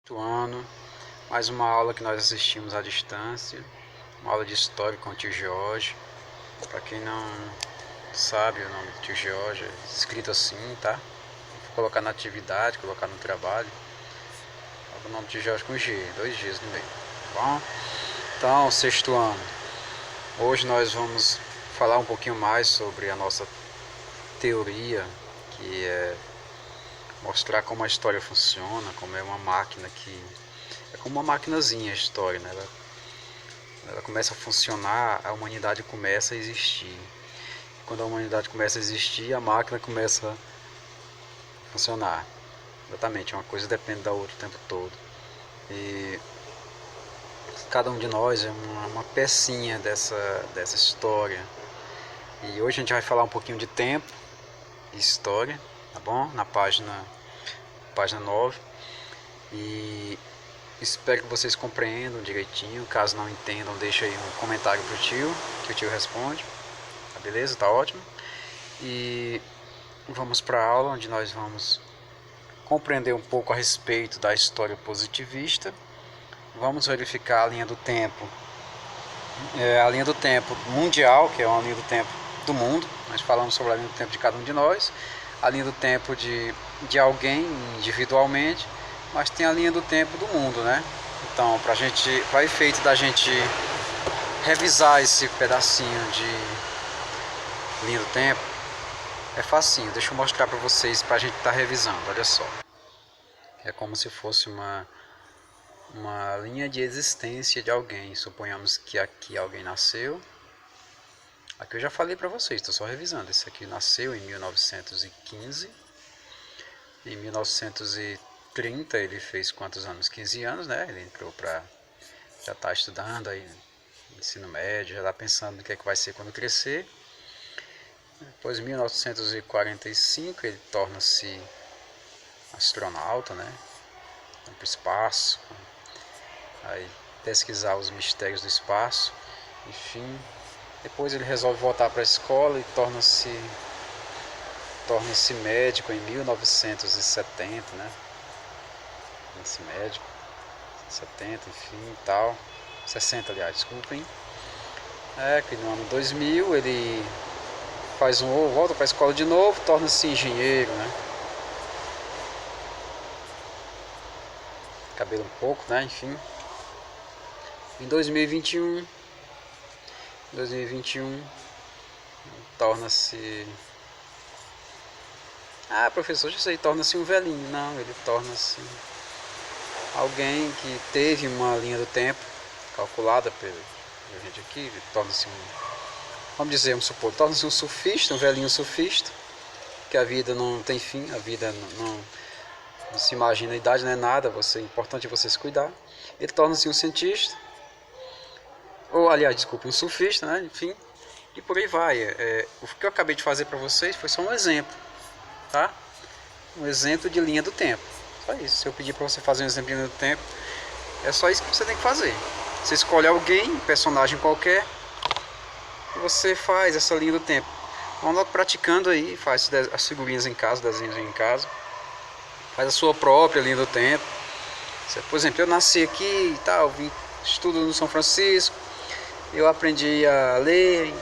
Ano, mais uma aula que nós assistimos à distância, uma aula de história com o tio Jorge. Para quem não sabe o nome do tio Jorge, é escrito assim, tá? Vou colocar na atividade, colocar no trabalho. O nome do tio Jorge com G, 2 Gs no meio, tá bom? Então, sexto ano. Hoje nós vamos falar um pouquinho mais sobre a nossa teoria, que é mostrar como a história funciona, como é uma máquina que... É como uma maquinazinha a história, né? Ela começa a funcionar, a humanidade começa a existir. Quando a humanidade começa a existir, a máquina começa a funcionar. Exatamente, uma coisa depende da outra o tempo todo. E cada um de nós é uma pecinha dessa história. E hoje a gente vai falar um pouquinho de tempo e história, tá bom? Na página 9. E espero que vocês compreendam direitinho. Caso não entendam, deixa aí um comentário pro tio, que o tio responde. Tá beleza? Tá ótimo. E vamos para a aula onde nós vamos compreender um pouco a respeito da história positivista. Vamos verificar a linha do tempo. A linha do tempo mundial, que é uma linha do tempo do mundo. Nós falamos sobre a linha do tempo de cada um de nós. A linha do tempo de alguém individualmente, mas tem a linha do tempo do mundo, né? Então, para efeito da gente revisar esse pedacinho de linha do tempo, é facinho. Deixa eu mostrar para vocês, para a gente estar revisando. Olha só. É como se fosse uma linha de existência de alguém. Suponhamos que aqui alguém nasceu. Aqui eu já falei para vocês, estou só revisando. Esse aqui nasceu em 1915. Em 1930 ele fez quantos anos? 15 anos, né? Ele entrou para... Já está estudando aí, ensino médio, já está pensando no que é que vai ser quando crescer. Depois, em 1945, ele torna-se astronauta, né? Vai para o espaço. Aí pesquisar os mistérios do espaço. Enfim, depois ele resolve voltar para a escola e torna-se médico em 1970, né? Esse médico, 70, enfim, e tal. 60, aliás, desculpem. Que no ano 2000 ele volta para a escola de novo, torna-se engenheiro, né? Cabelo um pouco, né? Enfim. Em 2021 torna-se... professor, já sei, torna-se um velhinho. Não, ele torna-se alguém que teve uma linha do tempo calculada pela gente aqui. Ele torna-se vamos dizer, torna-se um surfista, um velhinho surfista, que a vida não tem fim, a vida não se imagina, a idade não é nada, é importante você se cuidar. Ele torna-se um cientista, um surfista, né? Enfim, e por aí vai. O que eu acabei de fazer para vocês foi só um exemplo, tá? Um exemplo de linha do tempo. Só isso. Se eu pedir para você fazer um exemplo de linha do tempo, é só isso que você tem que fazer. Você escolhe alguém, um personagem qualquer, e você faz essa linha do tempo. Vamos logo praticando aí, faz as figurinhas em casa, desenhos em casa. Faz a sua própria linha do tempo. Por exemplo, eu nasci aqui e tal, estudo no São Francisco, eu aprendi a ler.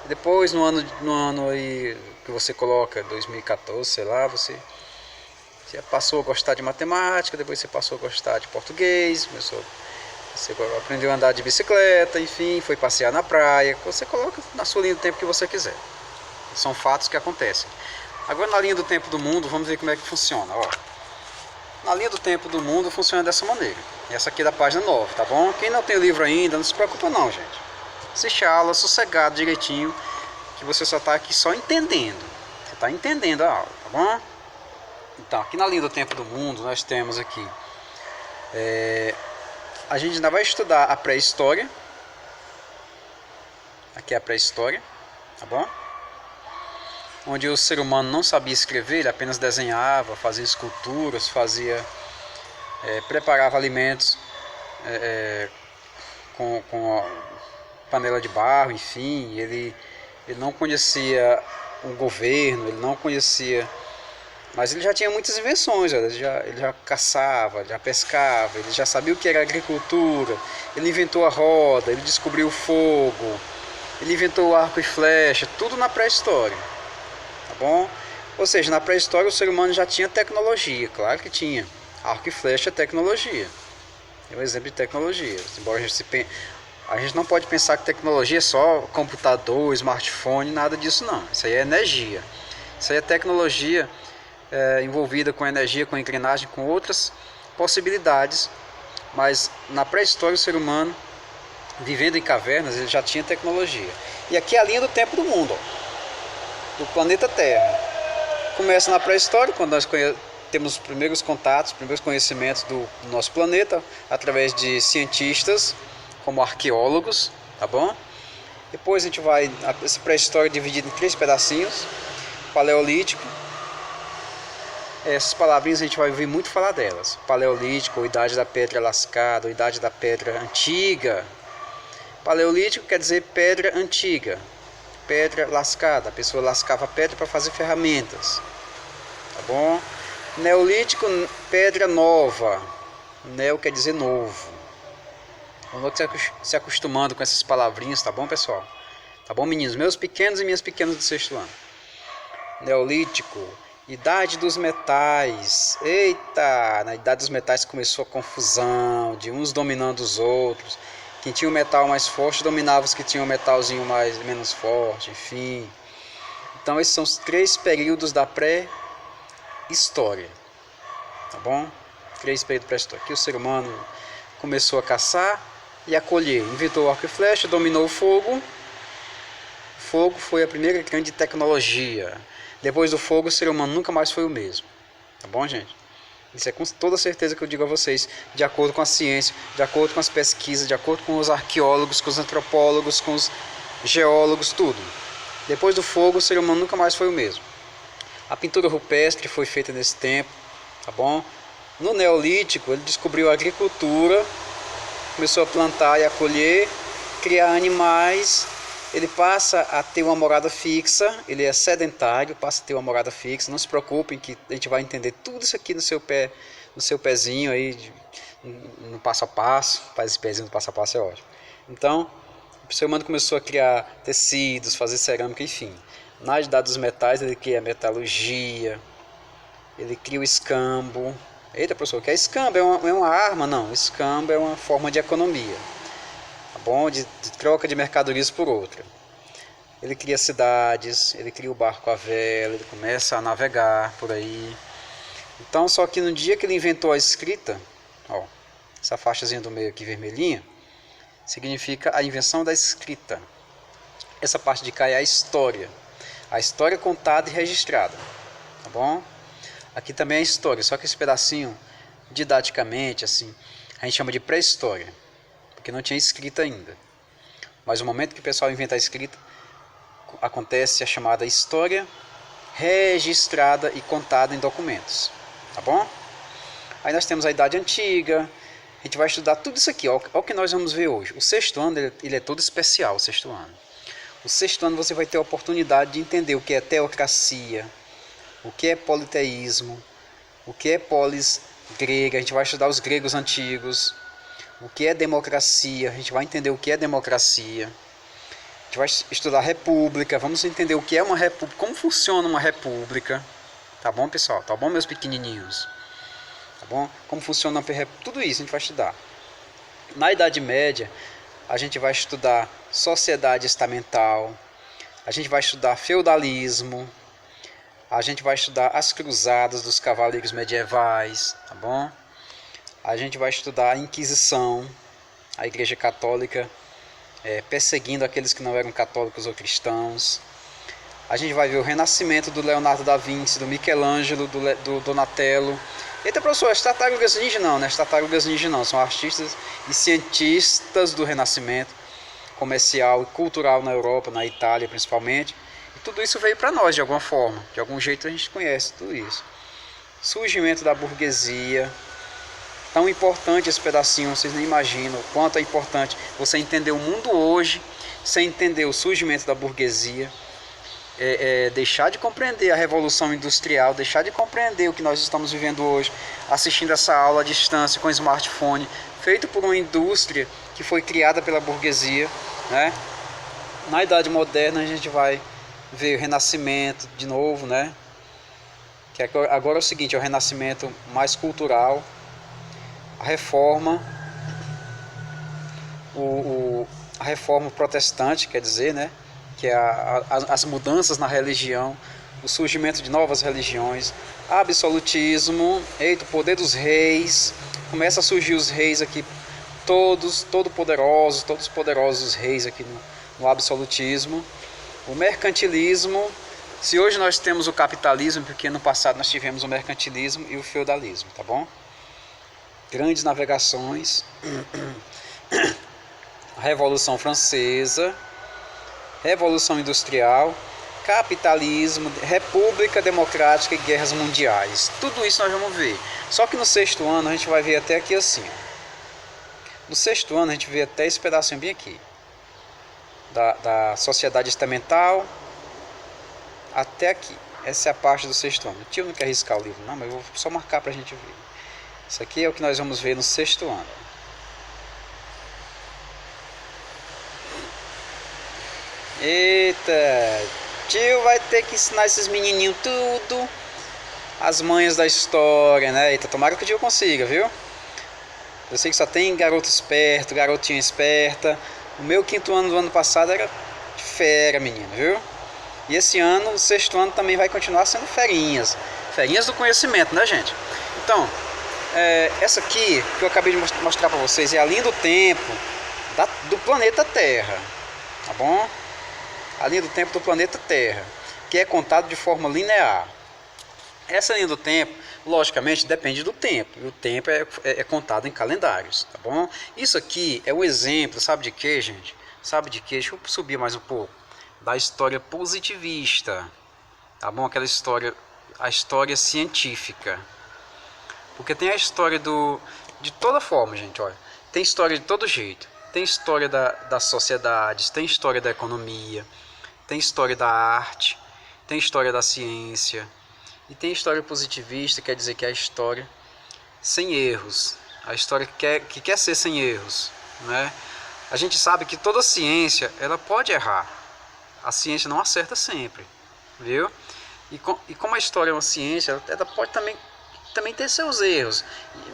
Depois, no ano aí que você coloca, 2014, sei lá, você passou a gostar de matemática, depois você passou a gostar de português, você aprendeu a andar de bicicleta, enfim, foi passear na praia. Você coloca na sua linha do tempo que você quiser. São fatos que acontecem. Agora, na linha do tempo do mundo, vamos ver como é que funciona. Ó, na linha do tempo do mundo funciona dessa maneira. Essa aqui é da página 9, tá bom? Quem não tem o livro ainda, não se preocupa não, gente. Assiste a aula sossegado, direitinho, que você só está aqui só entendendo. Você está entendendo a aula, tá bom? Então, aqui na linha do tempo do mundo, nós temos aqui... a gente ainda vai estudar a pré-história. Aqui é a pré-história, tá bom? Onde o ser humano não sabia escrever, ele apenas desenhava, fazia esculturas, preparava alimentos com a panela de barro, enfim. Ele não conhecia o governo, ele não conhecia Mas ele já tinha muitas invenções, ele já caçava, já pescava, ele já sabia o que era agricultura, ele inventou a roda, ele descobriu o fogo, ele inventou o arco e flecha, tudo na pré-história, tá bom? Ou seja, na pré-história o ser humano já tinha tecnologia, claro que tinha. Arco e flecha é tecnologia, é um exemplo de tecnologia. Embora a gente não pode pensar que tecnologia é só computador, smartphone, nada disso não. Isso aí é energia, isso aí é tecnologia envolvida com energia, com engrenagem, com outras possibilidades. Mas na pré-história o ser humano, vivendo em cavernas, ele já tinha tecnologia. E aqui é a linha do tempo do mundo, ó, do planeta Terra. Começa na pré-história, quando nós temos os primeiros contatos, os primeiros conhecimentos do nosso planeta, através de cientistas, como arqueólogos, tá bom? Depois a gente vai, essa pré-história é dividida em 3 pedacinhos. Paleolítico, essas palavrinhas a gente vai ouvir muito falar delas. Paleolítico, ou idade da pedra lascada, ou idade da pedra antiga. Paleolítico quer dizer pedra antiga, pedra lascada, a pessoa lascava pedra para fazer ferramentas, tá bom? Neolítico, pedra nova, neo quer dizer novo. Vamos se acostumando com essas palavrinhas, tá bom, pessoal? Tá bom, meninos? Meus pequenos e minhas pequenas do 6º ano. Neolítico, idade dos metais. Eita, na idade dos metais começou a confusão, de uns dominando os outros. Quem tinha o metal mais forte dominava os que tinham o metalzinho menos forte, enfim. Então esses são os 3 períodos da pré-história, tá bom? 3 períodos pré-história. Aqui o ser humano começou a caçar e a colher, inventou o arco e flecha, dominou o fogo. O fogo foi a primeira grande tecnologia. Depois do fogo, o ser humano nunca mais foi o mesmo. Tá bom, gente? Isso é com toda certeza que eu digo a vocês, de acordo com a ciência, de acordo com as pesquisas, de acordo com os arqueólogos, com os antropólogos, com os geólogos, tudo. Depois do fogo, o ser humano nunca mais foi o mesmo. A pintura rupestre foi feita nesse tempo, tá bom? No Neolítico, ele descobriu a agricultura, começou a plantar e a colher, criar animais. Ele passa a ter uma morada fixa, ele é sedentário, passa a ter uma morada fixa. Não se preocupem que a gente vai entender tudo isso aqui no seu pé, no seu pezinho aí, no passo a passo. Faz esse pezinho do passo a passo, é ótimo. Então, o ser humano começou a criar tecidos, fazer cerâmica, enfim. Na idade dos metais, ele cria a metalurgia, ele cria o escambo. Eita, professor, o que é escambo? É uma arma? Não, escambo é uma forma de economia. Bom, de troca de mercadorias por outra. Ele cria cidades, ele cria o barco à vela, ele começa a navegar por aí. Então, só que no dia que ele inventou a escrita, ó, essa faixazinha do meio aqui vermelhinha, significa a invenção da escrita. Essa parte de cá é a história contada e registrada, tá bom? Aqui também é a história, só que esse pedacinho, didaticamente, assim, a gente chama de pré-história, porque não tinha escrita ainda. Mas no momento que o pessoal inventa a escrita, acontece a chamada história registrada e contada em documentos, tá bom? Aí nós temos a Idade Antiga, a gente vai estudar tudo isso aqui, ó, o que nós vamos ver hoje. O 6º ano, ele é todo especial, o 6º ano. O 6º ano você vai ter a oportunidade de entender o que é teocracia, o que é politeísmo, o que é polis grega, a gente vai estudar os gregos antigos, o que é democracia, a gente vai entender o que é democracia. A gente vai estudar república, vamos entender o que é uma república, como funciona uma república. Tá bom, pessoal? Tá bom, meus pequenininhos? Tá bom? Como funciona uma república, tudo isso a gente vai estudar. Na Idade Média, a gente vai estudar sociedade estamental, a gente vai estudar feudalismo, a gente vai estudar as cruzadas dos cavaleiros medievais, tá bom? A gente vai estudar a Inquisição, a Igreja Católica perseguindo aqueles que não eram católicos ou cristãos. A gente vai ver o renascimento do Leonardo da Vinci, do Michelangelo, do Donatello. Eita, professor, as tartarugas ninja não, né? As tartarugas ninja não, são artistas e cientistas do renascimento comercial e cultural na Europa, na Itália principalmente. E tudo isso veio para nós de alguma forma, de algum jeito a gente conhece tudo isso. Surgimento da burguesia. Tão importante esse pedacinho, vocês nem imaginam o quanto é importante você entender o mundo hoje, sem entender o surgimento da burguesia. deixar de compreender a Revolução Industrial, deixar de compreender o que nós estamos vivendo hoje, assistindo essa aula à distância com smartphone, feito por uma indústria que foi criada pela burguesia, né? Na Idade Moderna a gente vai ver o Renascimento de novo, né? Que agora é o seguinte, é o Renascimento mais cultural, a Reforma, a Reforma Protestante, quer dizer, né? Que é as mudanças na religião, o surgimento de novas religiões, absolutismo, o poder dos reis, começa a surgir os reis aqui, todos poderosos reis aqui no absolutismo, o mercantilismo. Se hoje nós temos o capitalismo, porque no passado nós tivemos o mercantilismo e o feudalismo, tá bom? Grandes navegações, a Revolução Francesa, Revolução Industrial, capitalismo, república democrática e guerras mundiais. Tudo isso nós vamos ver. Só que no sexto ano a gente vai ver até aqui assim. No sexto ano a gente vê até esse pedacinho bem aqui. Da sociedade estamental até aqui. Essa é a parte do sexto ano. O tio não quer riscar o livro não, mas eu vou só marcar pra gente ver. Isso aqui é o que nós vamos ver no sexto ano. Eita, tio vai ter que ensinar esses menininhos tudo, as manhas da história, né? Eita, tomara que o tio consiga, viu? Eu sei que só tem garoto esperto, garotinha esperta. O meu quinto ano do ano passado era fera, menino, viu? E esse ano, o sexto ano também vai continuar sendo ferinhas. Ferinhas do conhecimento, né, gente? Então, essa aqui que eu acabei de mostrar pra vocês é a linha do tempo do planeta Terra, tá bom? A linha do tempo do planeta Terra, que é contado de forma linear. Essa linha do tempo, logicamente, depende do tempo. E o tempo é contado em calendários, tá bom? Isso aqui é um exemplo, sabe de quê, gente? Sabe de quê? Deixa eu subir mais um pouco. Da história positivista, tá bom? Aquela história, a história científica. Porque tem a história de toda forma, gente, olha. Tem história de todo jeito. Tem história das sociedades, tem história da economia, tem história da arte, tem história da ciência. E tem história positivista, quer dizer que é a história sem erros. A história que quer ser sem erros, né? A gente sabe que toda ciência, ela pode errar. A ciência não acerta sempre, viu? E como a história é uma ciência, ela pode também ter seus erros.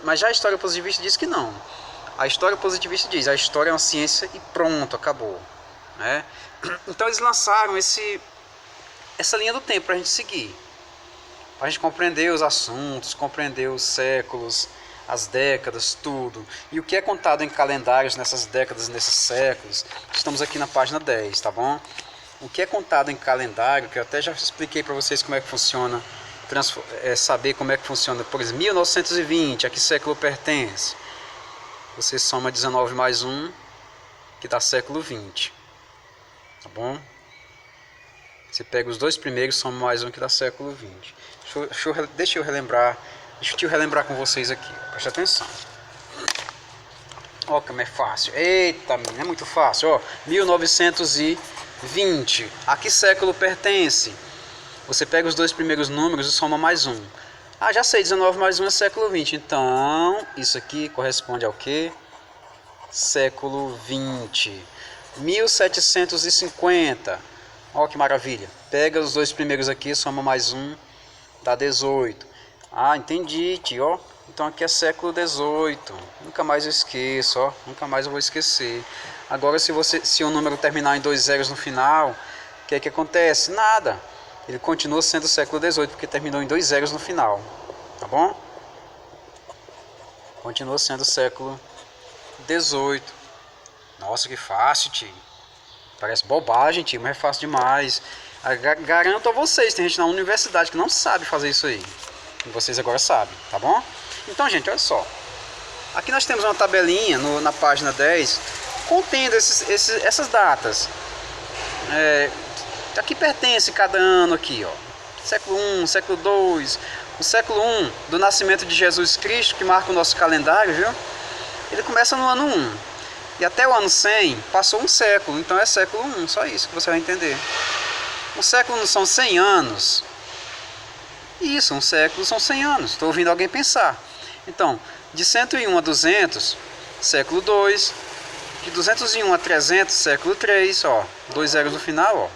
Mas já a história positivista diz que não. A história positivista diz, a história é uma ciência e pronto, acabou, né? Então eles lançaram essa linha do tempo para a gente seguir. Para a gente compreender os assuntos, compreender os séculos, as décadas, tudo. E o que é contado em calendários nessas décadas, nesses séculos. Estamos aqui na página 10, tá bom? O que é contado em calendário, que eu até já expliquei para vocês como é que funciona, saber como é que funciona. Por exemplo, 1920, a que século pertence? Você soma 19 mais 1, que dá século 20. Tá bom? Você pega os dois primeiros, soma mais 1, que dá século 20. Deixa eu relembrar com vocês aqui. Presta atenção. Ó, como é fácil. Eita, menina, é muito fácil. Ó, 1920. A que século pertence? Você pega os dois primeiros números e soma mais 1. Ah, já sei, 19 mais 1 é século 20. Então, isso aqui corresponde ao quê? Século 20. 1750. Ó, que maravilha. Pega os dois primeiros aqui, soma mais 1, dá 18. Ah, entendi, tio, ó. Então aqui é século 18. Nunca mais eu esqueço, ó. Nunca mais eu vou esquecer. Agora, se o número terminar em 2 zeros no final, o que é que acontece? Nada. Ele continua sendo século 18, porque terminou em 2 zeros no final. Tá bom? Continua sendo século 18. Nossa, que fácil, tio. Parece bobagem, tio, mas é fácil demais. Garanto a vocês, tem gente na universidade que não sabe fazer isso aí. E vocês agora sabem, tá bom? Então, gente, olha só. Aqui nós temos uma tabelinha na página 10, contendo essas datas. A que pertence cada ano aqui, ó. Século 1, século 2. O século 1 do nascimento de Jesus Cristo, que marca o nosso calendário, viu? Ele começa no ano 1. E até o ano 100 passou um século, então é século 1, só isso que você vai entender. Um século não são 100 anos? Isso, um século são 100 anos. Estou ouvindo alguém pensar. Então, de 101 a 200, século 2. De 201 a 300, século 3, ó. 2 zeros no final, ó.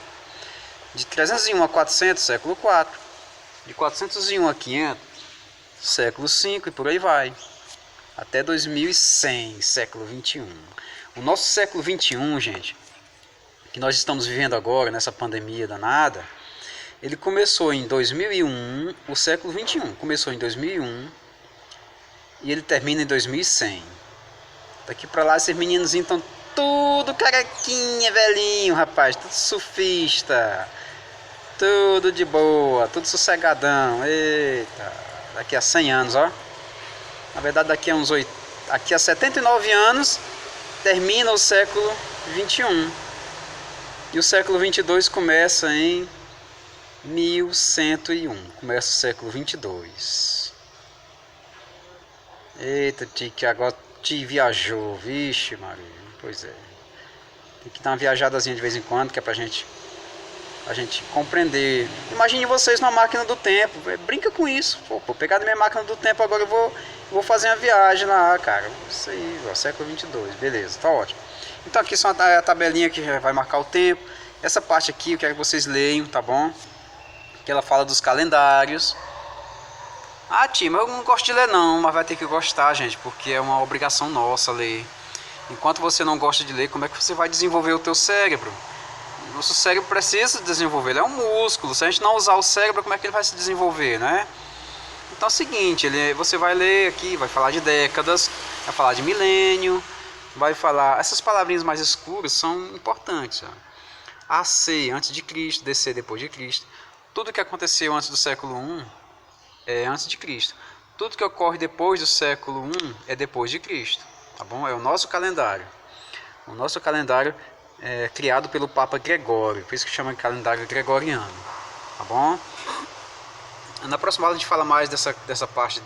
De 301 a 400, século 4. De 401 a 500, século 5 e por aí vai. Até 2100, século 21. O nosso século 21, gente, que nós estamos vivendo agora, nessa pandemia danada, ele começou em 2001, o século 21 começou em 2001 e ele termina em 2100. Daqui pra lá esses meninos estão tudo carequinha, velhinho, rapaz, tudo surfista, tudo de boa, tudo sossegadão. Eita, daqui a 100 anos, ó. Na verdade, daqui a 79 anos termina o século 21 e o século 22 começa em 1101. Começa o século 22. Eita, Tique, agora te viajou, vixe Maria, pois é. Tem que dar uma viajadazinha de vez em quando, que é pra gente compreender. Imagine vocês numa máquina do tempo, brinca com isso. Pô, pegar da minha máquina do tempo agora eu vou fazer uma viagem lá, cara. Isso aí, ó, século 22, beleza, tá ótimo. Então aqui são a tabelinha que já vai marcar o tempo. Essa parte aqui eu quero que vocês leiam, tá bom? Que ela fala dos calendários. Ah, Tim, eu não gosto de ler não, mas vai ter que gostar, gente, porque é uma obrigação nossa ler. Enquanto você não gosta de ler, como é que você vai desenvolver o teu cérebro? Nosso cérebro precisa desenvolver, ele é um músculo. Se a gente não usar o cérebro, como é que ele vai se desenvolver, né? Então é o seguinte, você vai ler aqui, vai falar de décadas, vai falar de milênio, vai falar... Essas palavrinhas mais escuras são importantes, ó. AC, antes de Cristo, DC, depois de Cristo. Tudo que aconteceu antes do século I é antes de Cristo. Tudo que ocorre depois do século I é depois de Cristo, tá bom? É o nosso calendário. O nosso calendário é criado pelo Papa Gregório, por isso que chama de calendário gregoriano, tá bom? Na próxima aula a gente fala mais dessa parte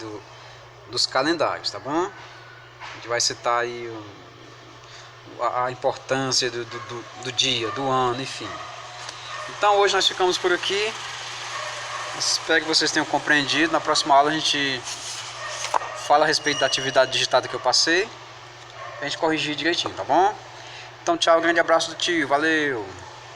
dos calendários, tá bom? A gente vai citar aí a importância do dia, do ano, enfim. Então hoje nós ficamos por aqui. Espero que vocês tenham compreendido. Na próxima aula a gente fala a respeito da atividade digitada que eu passei, pra gente corrigir direitinho, tá bom? Então tchau, grande abraço do tio, valeu!